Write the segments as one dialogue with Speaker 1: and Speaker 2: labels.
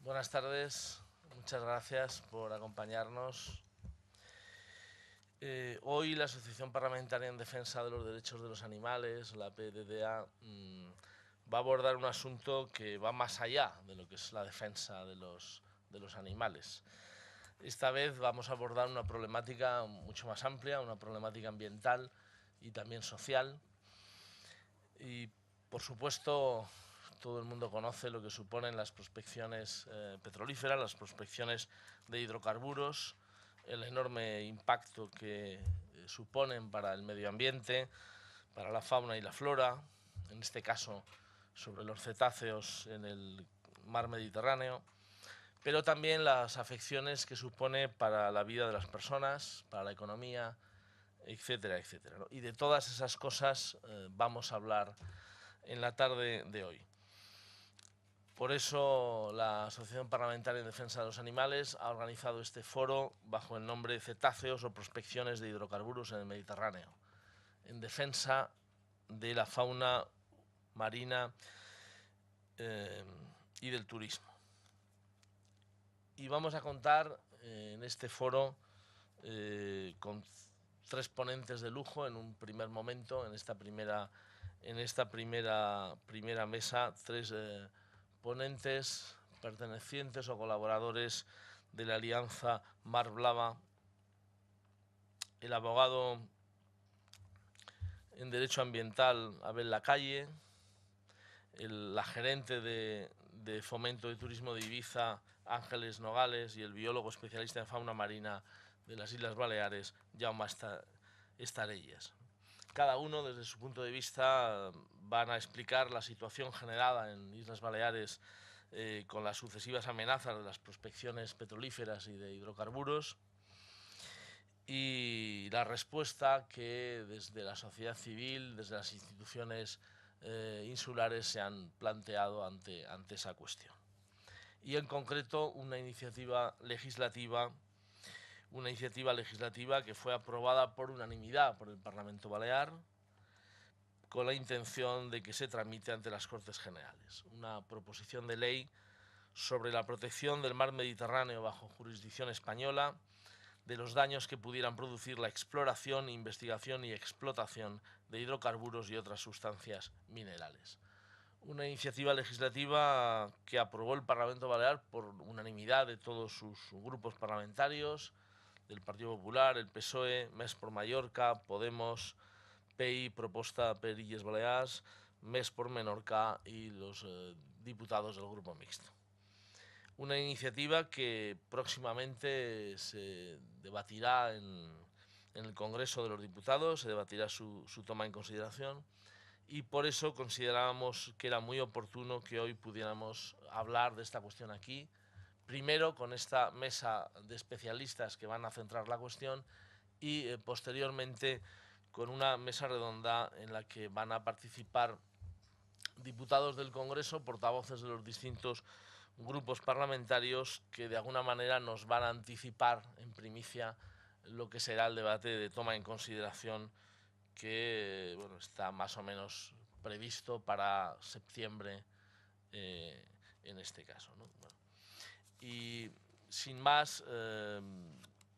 Speaker 1: Buenas tardes, muchas gracias por acompañarnos. Hoy la Asociación Parlamentaria en Defensa de los Derechos de los Animales, la PDDA, va a abordar un asunto que va más allá de lo que es la defensa de los animales. Esta vez vamos a abordar una problemática mucho más amplia, una problemática ambiental y también social. Y, por supuesto, todo el mundo conoce lo que suponen las prospecciones petrolíferas, las prospecciones de hidrocarburos, el enorme impacto que suponen para el medio ambiente, para la fauna y la flora, en este caso sobre los cetáceos en el mar Mediterráneo, pero también las afecciones que supone para la vida de las personas, para la economía, etcétera, etcétera, ¿no? Y de todas esas cosas vamos a hablar en la tarde de hoy. Por eso la Asociación Parlamentaria en Defensa de los Animales ha organizado este foro bajo el nombre de Cetáceos o Prospecciones de Hidrocarburos en el Mediterráneo, en defensa de la fauna marina y del turismo. Y vamos a contar en este foro con tres ponentes de lujo en un primer momento, en esta primera mesa, tres ponentes pertenecientes o colaboradores de la Alianza Mar Blava, el abogado en Derecho Ambiental Abel Lacalle, la gerente de Fomento de Turismo de Ibiza Ángeles Nogales y el biólogo especialista en fauna marina de las Islas Baleares Jaume Estarellas. Cada uno, desde su punto de vista, van a explicar la situación generada en Islas Baleares con las sucesivas amenazas de las prospecciones petrolíferas y de hidrocarburos y la respuesta que desde la sociedad civil, desde las instituciones insulares se han planteado ante esa cuestión. Y en concreto una iniciativa legislativa que fue aprobada por unanimidad por el Parlamento Balear, con la intención de que se tramite ante las Cortes Generales. Una proposición de ley sobre la protección del mar Mediterráneo bajo jurisdicción española, de los daños que pudieran producir la exploración, investigación y explotación de hidrocarburos y otras sustancias minerales. Una iniciativa legislativa que aprobó el Parlamento Balear por unanimidad de todos sus grupos parlamentarios, del Partido Popular, el PSOE, Més por Mallorca, Podemos, PEI, Proposta per Illes Balears, Més por Menorca y los diputados del Grupo Mixto. Una iniciativa que próximamente se debatirá en el Congreso de los Diputados, se debatirá su toma en consideración, y por eso considerábamos que era muy oportuno que hoy pudiéramos hablar de esta cuestión aquí, primero con esta mesa de especialistas que van a centrar la cuestión y posteriormente con una mesa redonda en la que van a participar diputados del Congreso, portavoces de los distintos grupos parlamentarios que de alguna manera nos van a anticipar en primicia lo que será el debate de toma en consideración que bueno, está más o menos previsto para septiembre en este caso, ¿no? Bueno, y sin más,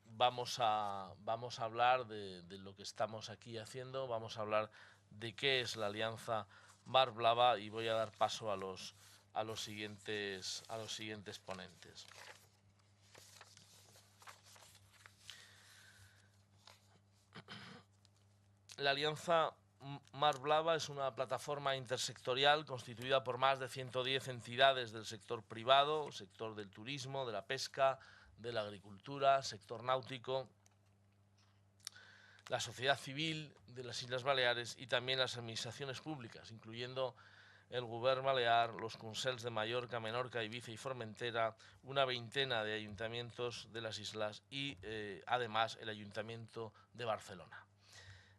Speaker 1: vamos a hablar de lo que estamos aquí haciendo, vamos a hablar de qué es la Alianza Mar Blava y voy a dar paso a los siguientes ponentes. La Alianza Mar Blava es una plataforma intersectorial constituida por más de 110 entidades del sector privado, sector del turismo, de la pesca, de la agricultura, sector náutico, la sociedad civil de las Islas Baleares y también las administraciones públicas, incluyendo el Govern Balear, los Consells de Mallorca, Menorca, Ibiza y Formentera, una veintena de ayuntamientos de las islas y además el Ayuntamiento de Barcelona.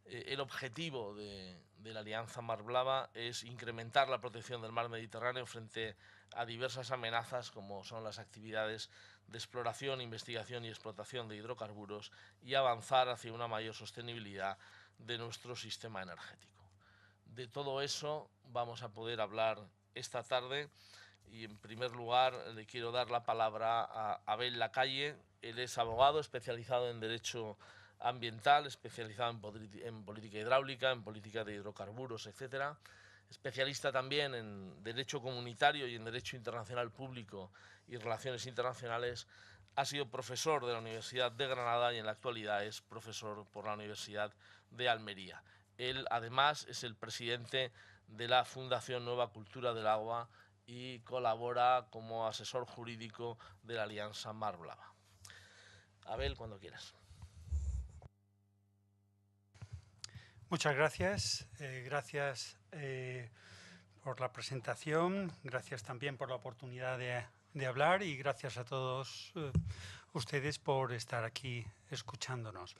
Speaker 1: El objetivo de la Alianza Mar Blava es incrementar la protección del mar Mediterráneo frente a diversas amenazas como son las actividades de exploración, investigación y explotación de hidrocarburos y avanzar hacia una mayor sostenibilidad de nuestro sistema energético. De todo eso vamos a poder hablar esta tarde y en primer lugar le quiero dar la palabra a Abel Lacalle. Él es abogado especializado en Derecho Ambiental, especializado en política hidráulica, en política de hidrocarburos, etcétera. Especialista también en Derecho Comunitario y en Derecho Internacional Público y Relaciones Internacionales. Ha sido profesor de la Universidad de Granada y en la actualidad es profesor por la Universidad de Almería. Él además es el presidente de la Fundación Nueva Cultura del Agua y colabora como asesor jurídico de la Alianza Mar Blava. Abel, cuando quieras.
Speaker 2: Muchas gracias. Gracias por la presentación, gracias también por la oportunidad de hablar y gracias a todos ustedes por estar aquí escuchándonos.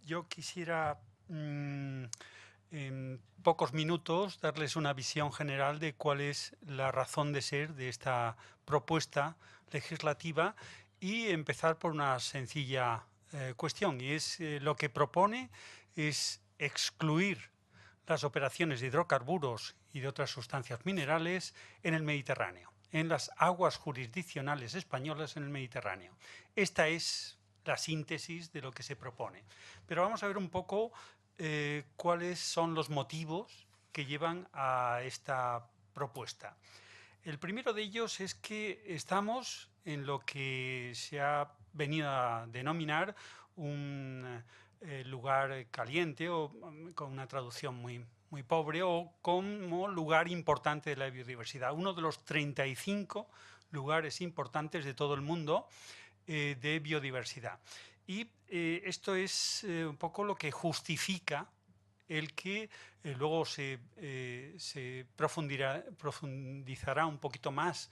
Speaker 2: Yo quisiera en pocos minutos darles una visión general de cuál es la razón de ser de esta propuesta legislativa y empezar por una sencilla cuestión, y es lo que propone es excluir las operaciones de hidrocarburos y de otras sustancias minerales en el Mediterráneo, en las aguas jurisdiccionales españolas en el Mediterráneo. Esta es la síntesis de lo que se propone. Pero vamos a ver un poco cuáles son los motivos que llevan a esta propuesta. El primero de ellos es que estamos en lo que se ha venido a denominar un lugar caliente, o con una traducción muy pobre, o como lugar importante de la biodiversidad. Uno de los 35 lugares importantes de todo el mundo de biodiversidad. Y esto es un poco lo que justifica el que luego se profundizará un poquito más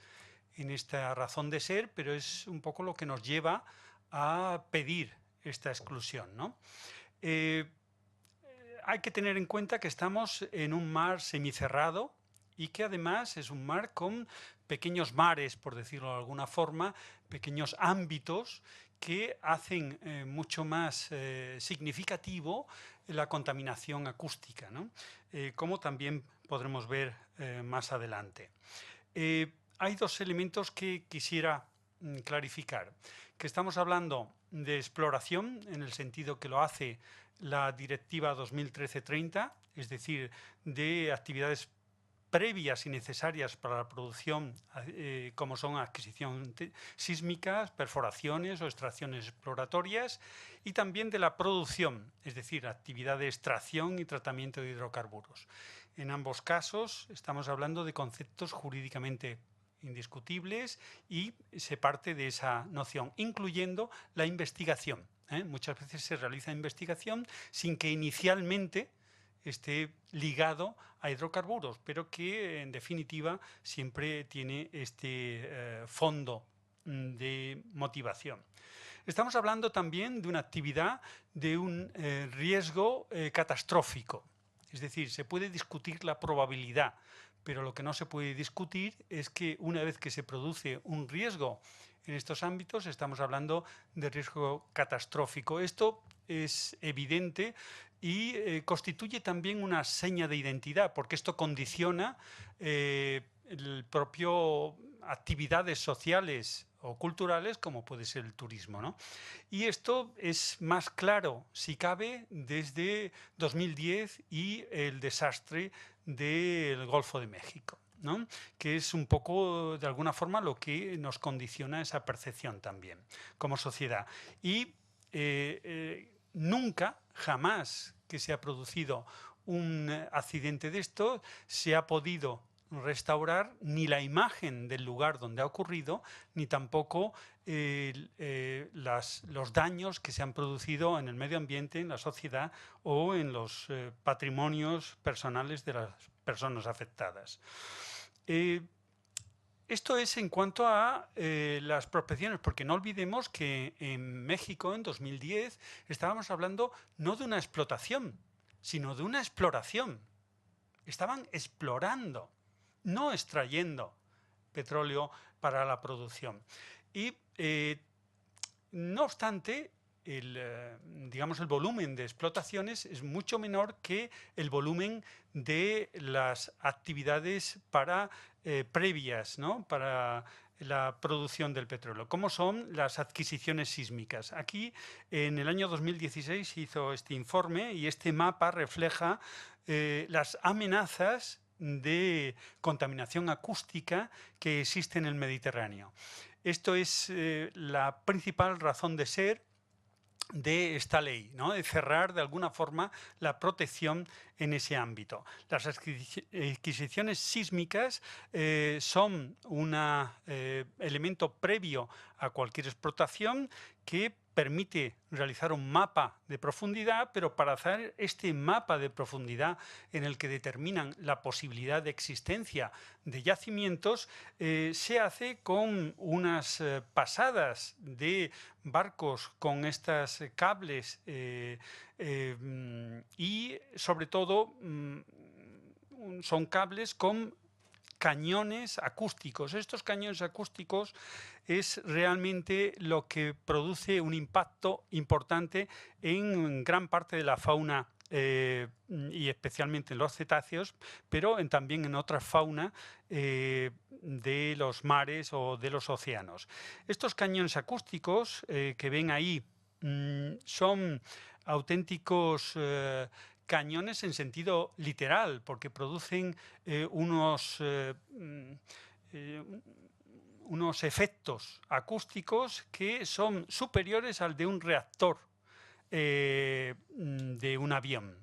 Speaker 2: en esta razón de ser, pero es un poco lo que nos lleva a pedir esta exclusión, ¿no? Hay que tener en cuenta que estamos en un mar semicerrado y que además es un mar con pequeños mares, por decirlo de alguna forma, pequeños ámbitos que hacen mucho más significativo la contaminación acústica, ¿no? Como también podremos ver más adelante. Hay dos elementos que quisiera clarificar, que estamos hablando de exploración en el sentido que lo hace la Directiva 2013-30, es decir, de actividades previas y necesarias para la producción, como son adquisición sísmicas, perforaciones o extracciones exploratorias, y también de la producción, es decir, actividad de extracción y tratamiento de hidrocarburos. En ambos casos estamos hablando de conceptos jurídicamente indiscutibles y se parte de esa noción, incluyendo la investigación. Muchas veces se realiza investigación sin que inicialmente esté ligado a hidrocarburos, pero que en definitiva siempre tiene este fondo de motivación. Estamos hablando también de una actividad de un riesgo catastrófico, es decir, se puede discutir la probabilidad, pero lo que no se puede discutir es que una vez que se produce un riesgo en estos ámbitos, estamos hablando de riesgo catastrófico. Esto es evidente y constituye también una seña de identidad, porque esto condiciona el propio actividades sociales o culturales, como puede ser el turismo, ¿no? Y esto es más claro, si cabe, desde 2010 y el desastre del Golfo de México, ¿no? Que es un poco, de alguna forma, lo que nos condiciona esa percepción también como sociedad. Y nunca, jamás que se ha producido un accidente de esto, se ha podido restaurar ni la imagen del lugar donde ha ocurrido, ni tampoco los daños que se han producido en el medio ambiente, en la sociedad o en los patrimonios personales de las personas afectadas. Esto es en cuanto a las prospecciones, porque no olvidemos que en México en 2010 estábamos hablando no de una explotación, sino de una exploración. Estaban explorando, no extrayendo petróleo para la producción. Y no obstante, digamos, el volumen de explotaciones es mucho menor que el volumen de las actividades previas, ¿no?, para la producción del petróleo, como son las adquisiciones sísmicas. Aquí, en el año 2016, se hizo este informe y este mapa refleja las amenazas de contaminación acústica que existe en el Mediterráneo. Esto es la principal razón de ser de esta ley, ¿no?, de cerrar de alguna forma la protección en ese ámbito. Las adquisiciones sísmicas son un elemento previo a cualquier explotación que permite realizar un mapa de profundidad, pero para hacer este mapa de profundidad en el que determinan la posibilidad de existencia de yacimientos, se hace con unas pasadas de barcos con estos cables y sobre todo son cables con cañones acústicos. Estos cañones acústicos es realmente lo que produce un impacto importante en gran parte de la fauna y especialmente en los cetáceos, pero también en otra fauna de los mares o de los océanos. Estos cañones acústicos que ven ahí son auténticos cañones en sentido literal, porque producen unos efectos acústicos que son superiores al de un reactor de un avión.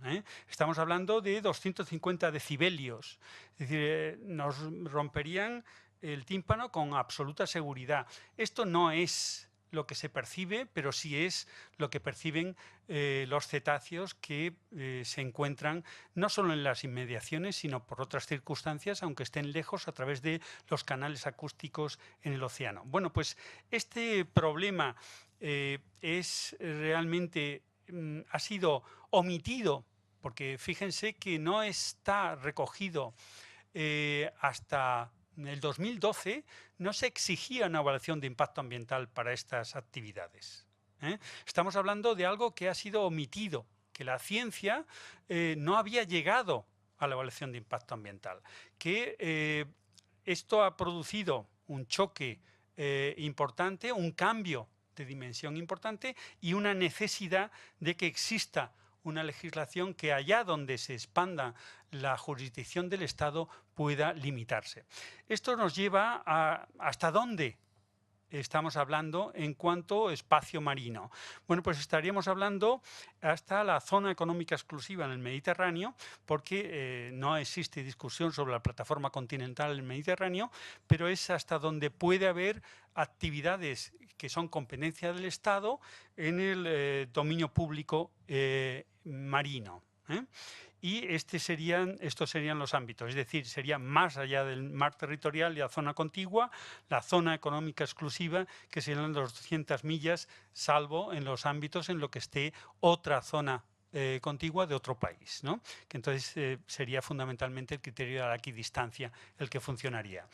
Speaker 2: Estamos hablando de 250 decibelios, es decir, nos romperían el tímpano con absoluta seguridad. Esto no es lo que se percibe, pero sí es lo que perciben los cetáceos que se encuentran no solo en las inmediaciones, sino por otras circunstancias, aunque estén lejos, a través de los canales acústicos en el océano. Bueno, pues este problema es realmente ha sido omitido, porque fíjense que no está recogido hasta el 2012, no se exigía una evaluación de impacto ambiental para estas actividades. Estamos hablando de algo que ha sido omitido, que la ciencia no había llegado a la evaluación de impacto ambiental, que esto ha producido un choque importante, un cambio de dimensión importante y una necesidad de que exista una legislación que allá donde se expanda la jurisdicción del Estado pueda limitarse. Esto nos lleva a hasta dónde estamos hablando en cuanto a espacio marino. Bueno, pues estaríamos hablando hasta la zona económica exclusiva en el Mediterráneo, porque no existe discusión sobre la plataforma continental en el Mediterráneo, pero es hasta donde puede haber actividades que son competencia del Estado en el dominio público marino. Y estos serían los ámbitos, es decir, sería más allá del mar territorial y la zona contigua, la zona económica exclusiva, que serían las 200 millas, salvo en los ámbitos en lo que esté otra zona contigua de otro país, ¿no? Que entonces sería fundamentalmente el criterio de la equidistancia el que funcionaría.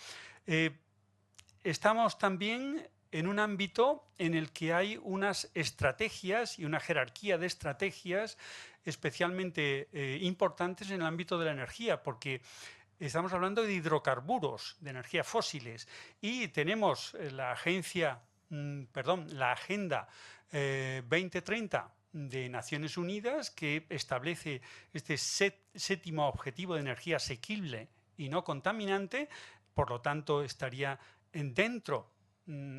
Speaker 2: Estamos también en un ámbito en el que hay unas estrategias y una jerarquía de estrategias especialmente importantes en el ámbito de la energía, porque estamos hablando de hidrocarburos, de energías fósiles, y tenemos la Agenda 2030 de Naciones Unidas, que establece este séptimo objetivo de energía asequible y no contaminante. Por lo tanto, estaría dentro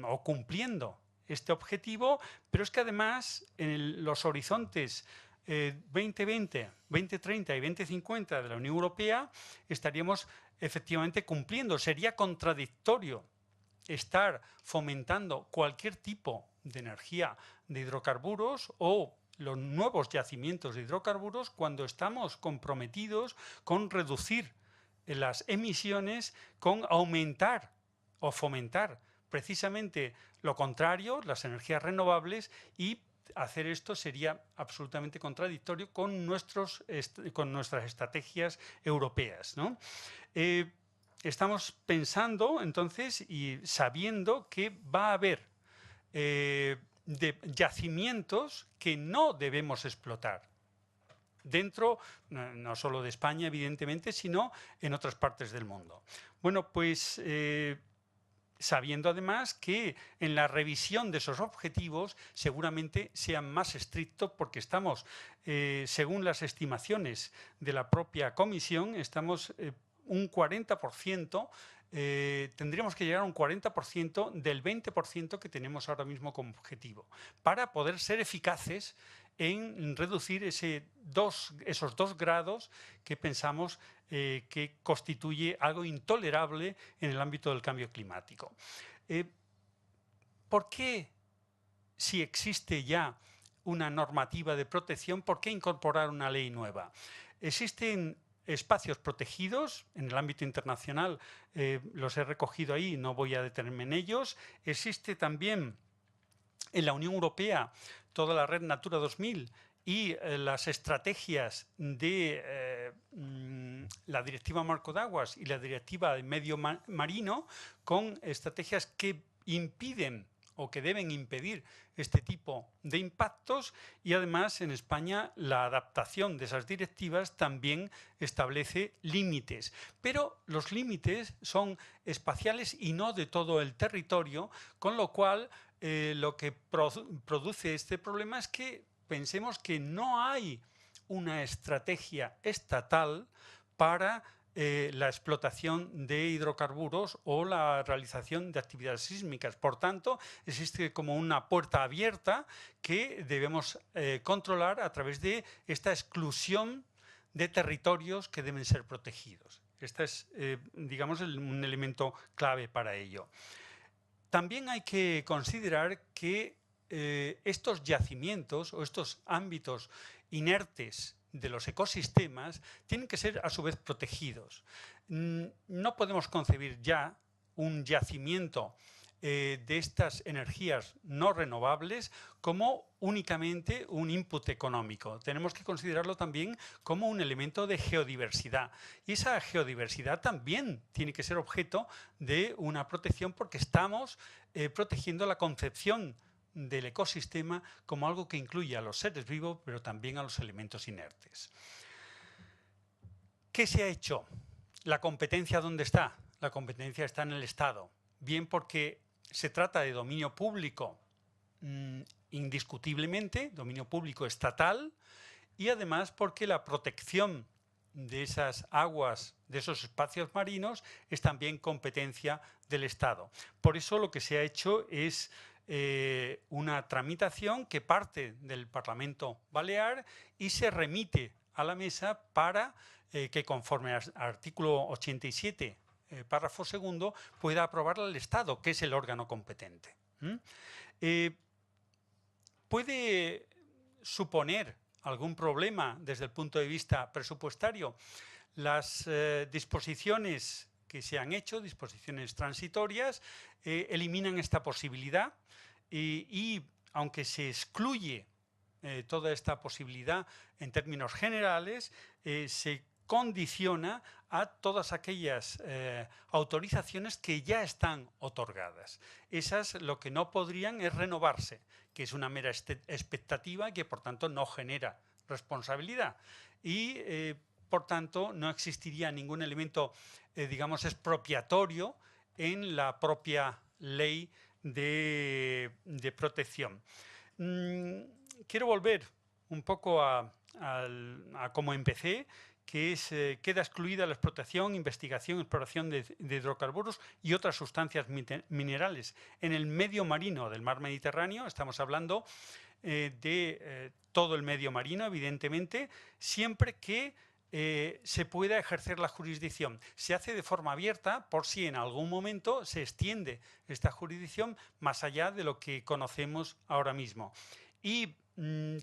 Speaker 2: o cumpliendo este objetivo, pero es que además en los horizontes 2020, 2030 y 2050 de la Unión Europea estaríamos efectivamente cumpliendo. Sería contradictorio estar fomentando cualquier tipo de energía de hidrocarburos o los nuevos yacimientos de hidrocarburos cuando estamos comprometidos con reducir las emisiones, con aumentar o fomentar precisamente lo contrario, las energías renovables, y hacer esto sería absolutamente contradictorio con nuestras estrategias europeas, ¿no? Estamos pensando entonces y sabiendo que va a haber de yacimientos que no debemos explotar. Dentro, no solo de España, evidentemente, sino en otras partes del mundo. Bueno, pues sabiendo además que en la revisión de esos objetivos seguramente sean más estrictos porque estamos, según las estimaciones de la propia comisión, estamos un 40%, tendríamos que llegar a un 40% del 20% que tenemos ahora mismo como objetivo, para poder ser eficaces en reducir esos 2 grados que pensamos que constituye algo intolerable en el ámbito del cambio climático. ¿Por qué, si existe ya una normativa de protección, por qué incorporar una ley nueva? Existen espacios protegidos en el ámbito internacional, los he recogido ahí, no voy a detenerme en ellos. Existe también en la Unión Europea toda la red Natura 2000 y las estrategias de la Directiva Marco de Aguas y la Directiva de Medio Marino, con estrategias que impiden o que deben impedir este tipo de impactos, y además en España la adaptación de esas directivas también establece límites, pero los límites son espaciales y no de todo el territorio, con lo cual lo que produce este problema es que pensemos que no hay una estrategia estatal para la explotación de hidrocarburos o la realización de actividades sísmicas. Por tanto, existe como una puerta abierta que debemos controlar a través de esta exclusión de territorios que deben ser protegidos. Este es, digamos, un elemento clave para ello. También hay que considerar que estos yacimientos o estos ámbitos inertes de los ecosistemas tienen que ser a su vez protegidos. No podemos concebir ya un yacimiento de estas energías no renovables como únicamente un input económico. Tenemos que considerarlo también como un elemento de geodiversidad. Y esa geodiversidad también tiene que ser objeto de una protección, porque estamos protegiendo la concepción del ecosistema como algo que incluye a los seres vivos, pero también a los elementos inertes. ¿Qué se ha hecho? ¿La competencia dónde está? La competencia está en el Estado. Bien porque se trata de dominio público, indiscutiblemente, dominio público estatal, y además porque la protección de esas aguas, de esos espacios marinos, es también competencia del Estado. Por eso lo que se ha hecho es una tramitación que parte del Parlamento Balear y se remite a la mesa para que, conforme al artículo 87, párrafo segundo, pueda aprobarla el Estado, que es el órgano competente. ¿Puede suponer algún problema desde el punto de vista presupuestario? Las disposiciones que se han hecho, disposiciones transitorias, eliminan esta posibilidad y aunque se excluye toda esta posibilidad en términos generales, se condiciona a todas aquellas autorizaciones que ya están otorgadas. Esas lo que no podrían es renovarse, que es una mera expectativa y que por tanto no genera responsabilidad. Y por tanto no existiría ningún elemento, digamos, expropiatorio en la propia ley de protección. Quiero volver un poco a cómo empecé, que es queda excluida la explotación, investigación, exploración de hidrocarburos y otras sustancias minerales en el medio marino del mar Mediterráneo. Estamos hablando de todo el medio marino, evidentemente, siempre que se pueda ejercer la jurisdicción. Se hace de forma abierta por si en algún momento se extiende esta jurisdicción más allá de lo que conocemos ahora mismo. Y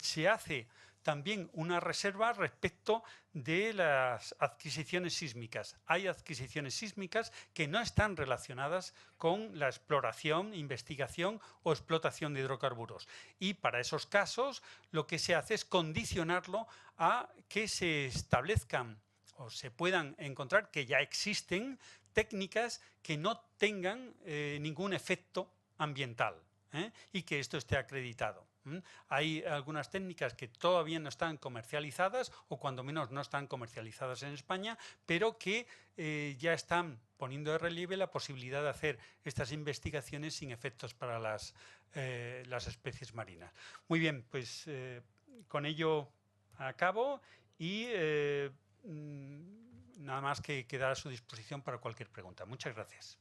Speaker 2: se hace también una reserva respecto de las adquisiciones sísmicas. Hay adquisiciones sísmicas que no están relacionadas con la exploración, investigación o explotación de hidrocarburos. Y para esos casos lo que se hace es condicionarlo a que se establezcan o se puedan encontrar, que ya existen técnicas que no tengan ningún efecto ambiental. y que esto esté acreditado. Hay algunas técnicas que todavía no están comercializadas o cuando menos no están comercializadas en España, pero que ya están poniendo de relieve la posibilidad de hacer estas investigaciones sin efectos para las especies marinas. Muy bien, pues con ello acabo y nada más que quedar a su disposición para cualquier pregunta. Muchas gracias.